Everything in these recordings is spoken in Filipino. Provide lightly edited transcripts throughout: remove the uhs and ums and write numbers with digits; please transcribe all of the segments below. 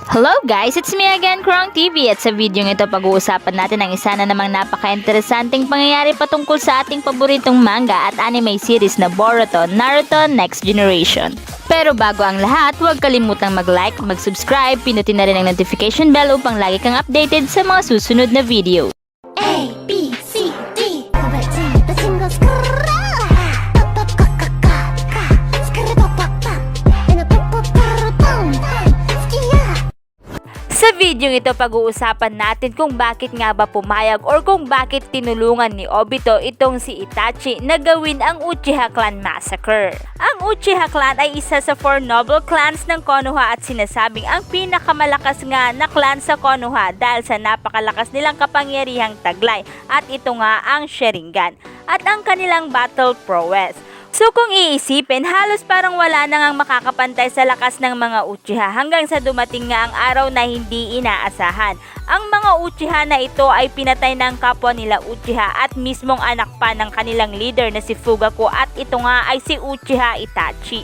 Hello guys, it's me again, Krong TV, at sa video ito pag-uusapan natin ang isa na namang napaka-interesanting pangyayari patungkol sa ating paboritong manga at anime series na Boruto, Naruto Next Generation. Pero bago ang lahat, huwag kalimutang mag-like, mag-subscribe, pinutin na rin ang notification bell upang lagi kang updated sa mga susunod na video. A, B, C, D. the singles. Pop, pop, ka, ka, ka, ka. Skr, pop, pop, pop. And a pop, pop, pop, pop. Skia. Sa video ito pag-uusapan natin kung bakit nga ba pumayag or kung bakit tinulungan ni Obito itong si Itachi na gawin ang Uchiha Clan Massacre. Ang Uchiha Clan ay isa sa 4 noble clans ng Konoha at sinasabing ang pinakamalakas nga na clan sa Konoha dahil sa napakalakas nilang kapangyarihang taglay at ito nga ang Sharingan at ang kanilang battle prowess. So kung iisipin, halos parang wala na ngang makakapantay sa lakas ng mga Uchiha hanggang sa dumating nga ang araw na hindi inaasahan. Ang mga Uchiha na ito ay pinatay ng kapwa nila Uchiha at mismong anak pa ng kanilang leader na si Fugaku at ito nga ay si Uchiha Itachi.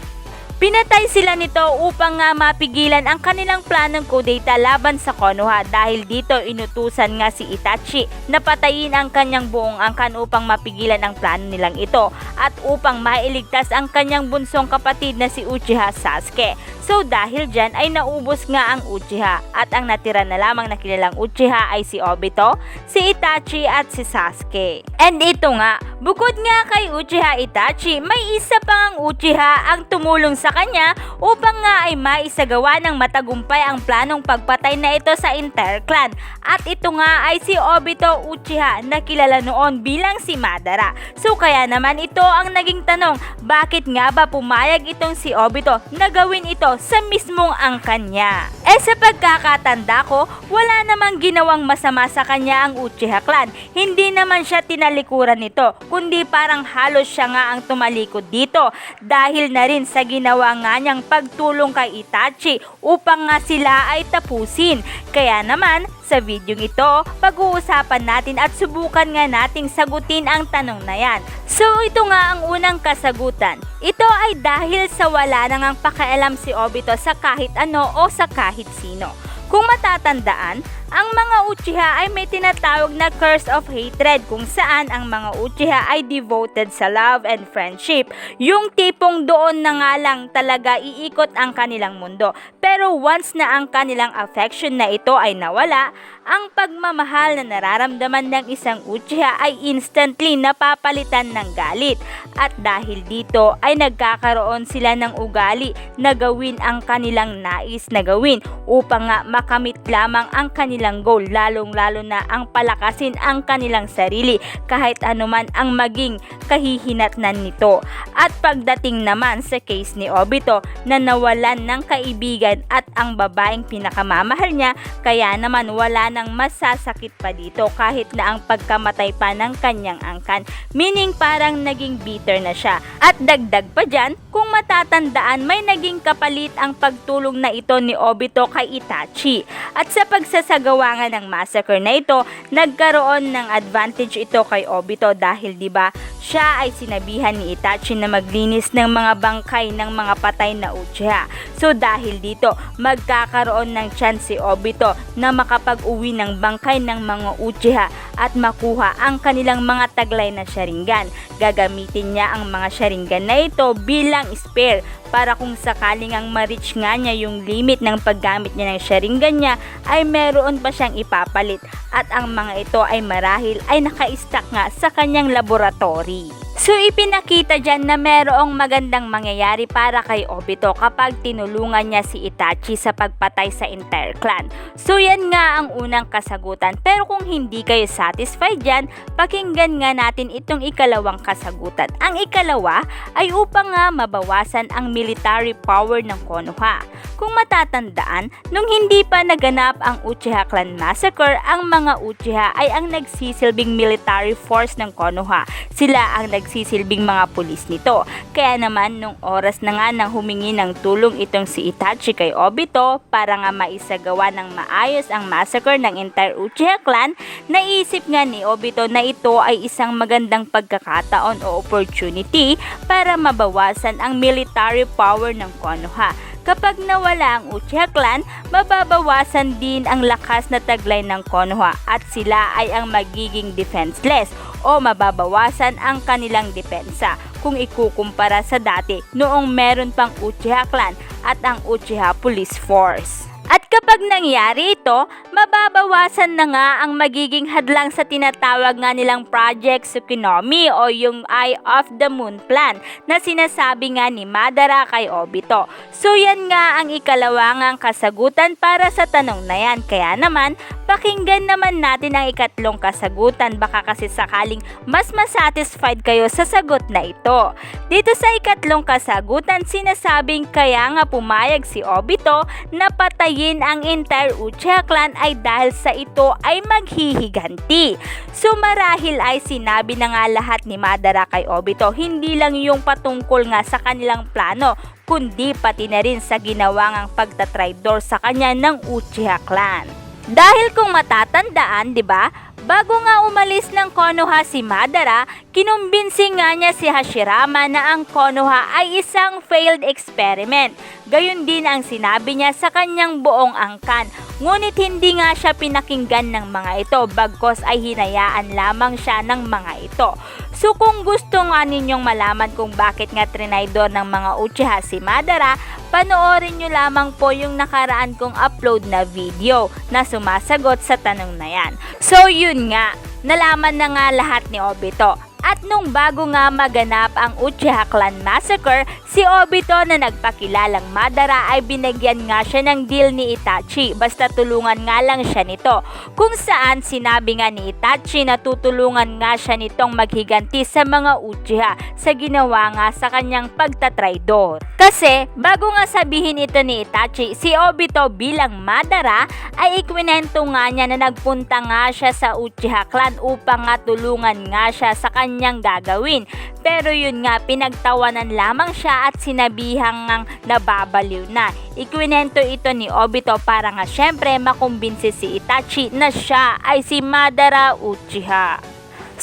Pinatay sila nito upang nga mapigilan ang kanilang planong kudeta laban sa Konoha dahil dito inutusan nga si Itachi na patayin ang kanyang buong angkan upang mapigilan ang plano nilang ito at upang mailigtas ang kanyang bunsong kapatid na si Uchiha Sasuke. So dahil dyan ay naubos nga ang Uchiha at ang natira na lamang na kilalang Uchiha ay si Obito, si Itachi at si Sasuke. And ito nga, bukod nga kay Uchiha Itachi, may isa pang Uchiha ang tumulong sa kanya upang nga ay maisagawa ng matagumpay ang planong pagpatay na ito sa entire clan. At ito nga ay si Obito Uchiha na kilala noon bilang si Madara. So kaya naman ito ang naging tanong, bakit nga ba pumayag itong si Obito na gawin ito sa mismong angkan niya? Sa pagkakatanda ko, wala namang ginawang masama sa kanya ang Uchiha Clan. Hindi naman siya tinalikuran nito, kundi parang halos siya nga ang tumalikod dito dahil na rin sa ginawa nga niyang pagtulong kay Itachi upang nga sila ay tapusin. Kaya naman, sa video ito, pag-uusapan natin at subukan nga nating sagutin ang tanong na yan. So ito nga ang unang kasagutan. Ito ay dahil sa wala na ngang pakialam si Obito sa kahit ano o sa kahit sino. Kung matatandaan, ang mga Uchiha ay may tinatawag na curse of hatred kung saan ang mga Uchiha ay devoted sa love and friendship. Yung tipong doon na nga lang talaga iikot ang kanilang mundo. Pero once na ang kanilang affection na ito ay nawala, ang pagmamahal na nararamdaman ng isang Uchiha ay instantly napapalitan ng galit. At dahil dito ay nagkakaroon sila ng ugali na gawin ang kanilang nais na gawin upang nga makamit lamang ang kanilang goal, lalong-lalo na ang palakasin ang kanilang sarili kahit anuman ang maging kahihinatnan nito. At pagdating naman sa case ni Obito na nawalan ng kaibigan at ang babaeng pinakamamahal niya, kaya naman wala nang masasakit pa dito kahit na ang pagkamatay pa ng kanyang angkan, meaning parang naging bitter na siya. At dagdag pa dyan, kung matatandaan, may naging kapalit ang pagtulong na ito ni Obito kay Itachi. At sa pagsasagawa nga ng massacre na ito, nagkaroon ng advantage ito kay Obito dahil 'di ba siya ay sinabihan ni Itachi na maglinis ng mga bangkay ng mga patay na Uchiha. So dahil dito, magkakaroon ng chance si Obito na makapag-uwi ng bangkay ng mga Uchiha at makuha ang kanilang mga taglay na Sharingan. Gagamitin niya ang mga Sharingan na ito bilang spare para kung sakaling ang ma-reach nga niya yung limit ng paggamit niya ng Sharingan niya ay meron pa siyang ipapalit at ang mga ito ay marahil ay naka-stack nga sa kanyang laboratory. So ipinakita dyan na merong magandang mangyayari para kay Obito kapag tinulungan niya si Itachi sa pagpatay sa entire clan. So yan nga ang unang kasagutan, pero kung hindi kayo satisfied dyan, pakinggan nga natin itong ikalawang kasagutan. Ang ikalawa ay upang nga mabawasan ang military power ng Konoha. Kung matatandaan, nung hindi pa naganap ang Uchiha Clan Massacre, ang mga Uchiha ay ang nagsisilbing military force ng Konoha. Sila ang nagsisilbing mga pulis nito. Kaya naman nung oras na nga nang humingi ng tulong itong si Itachi kay Obito para nga maisagawa ng maayos ang massacre ng entire Uchiha Clan, naisip nga ni Obito na ito ay isang magandang pagkakataon o opportunity para mabawasan ang military power ng Konoha. Kapag nawala ang Uchiha Clan, mababawasan din ang lakas na taglay ng Konoha at sila ay ang magiging defenseless o mababawasan ang kanilang depensa kung ikukumpara sa dati noong meron pang Uchiha Clan at ang Uchiha Police Force. At kapag nangyari ito, mababawasan na nga ang magiging hadlang sa tinatawag nga nilang Project Tsukunomi o yung Eye of the Moon Plan na sinasabi nga ni Madara kay Obito. So yan nga ang ikalawang kasagutan para sa tanong na yan. Kaya naman, pakinggan naman natin ang ikatlong kasagutan, baka kasi sakaling mas masatisfied kayo sa sagot na ito. Dito sa ikatlong kasagutan, sinasabing kaya nga pumayag si Obito na patayin ang entire Uchiha Clan ay dahil sa ito ay maghihiganti. So marahil ay sinabi na nga lahat ni Madara kay Obito, hindi lang yung patungkol nga sa kanilang plano, kundi pati na rin sa ginawang pagtatraidor sa kanya ng Uchiha Clan. Dahil kung matatandaan, 'di ba? Bago nga umalis ng Konoha si Madara, kinumbinsi nga niya si Hashirama na ang Konoha ay isang failed experiment. Gayon din ang sinabi niya sa kanyang buong angkan. Ngunit hindi nga siya pinakinggan ng mga ito, bagkos ay hinayaan lamang siya ng mga ito. So kung gusto nga ninyong malaman kung bakit nga trinaydor ng mga Uchiha si Madara, panoorin nyo lamang po yung nakaraan kong upload na video na sumasagot sa tanong na yan. So yun nga, nalaman na nga lahat ni Obito. At nung bago nga maganap ang Uchiha Clan Massacre, si Obito na nagpakilalang Madara ay binigyan nga siya ng deal ni Itachi, basta tulungan nga lang siya nito. Kung saan sinabi nga ni Itachi na tutulungan nga siya nitong maghiganti sa mga Uchiha sa ginawa nga sa kanyang pagtatraidor. Kasi bago nga sabihin ito ni Itachi, si Obito bilang Madara ay ikwinento nga niya na nagpunta nga siya sa Uchiha Clan upang nga tulungan nga siya sa kanyang gagawin. Pero yun nga, pinagtawanan lamang siya at sinabihang ngang nababaliw na. Ikwinento ito ni Obito para nga syempre makumbinsi si Itachi na siya ay si Madara Uchiha.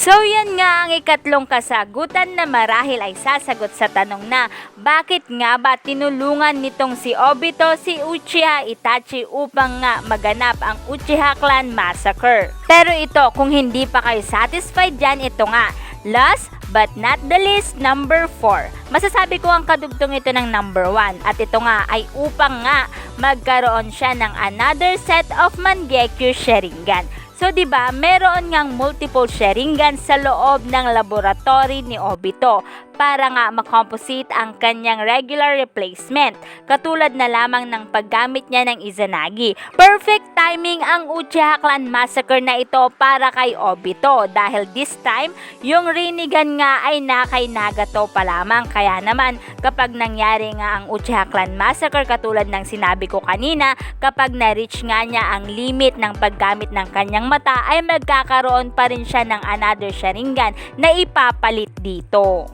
So yan nga ang ikatlong kasagutan na marahil ay sasagot sa tanong na bakit nga ba tinulungan nitong si Obito si Uchiha Itachi upang nga maganap ang Uchiha Clan Massacre. Pero ito, kung hindi pa kayo satisfied dyan, ito nga. Last but not the least, number 4. Masasabi ko ang kadugtong ito ng number 1 at ito nga ay upang nga magkaroon siya ng another set of Mangekyo Sharingan. So, diba, meron ngang multiple Sharingan sa loob ng laboratory ni Obito para nga makomposite ang kanyang regular replacement, katulad na lamang ng paggamit niya ng Izanagi. Perfect timing ang Uchiha Clan Massacre na ito para kay Obito dahil this time, yung Rinnegan nga ay nakay Nagato pa lamang. Kaya naman, kapag nangyari nga ang Uchiha Clan Massacre, katulad ng sinabi ko kanina, kapag na-reach nga niya ang limit ng paggamit ng kanyang mata, ay magkakaroon pa rin siya ng another Sharingan na ipapalit dito.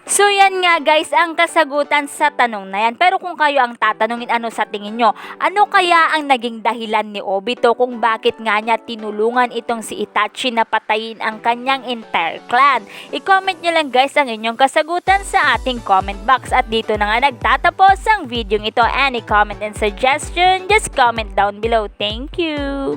So yan nga guys ang kasagutan sa tanong na yan. Pero kung kayo ang tatanungin, ano sa tingin nyo? Ano kaya ang naging dahilan ni Obito kung bakit nga niya tinulungan itong si Itachi na patayin ang kanyang entire clan? I-comment nyo lang guys ang inyong kasagutan sa ating comment box. At dito na nga nagtatapos ang video ito. Any comment and suggestion, just comment down below. Thank you!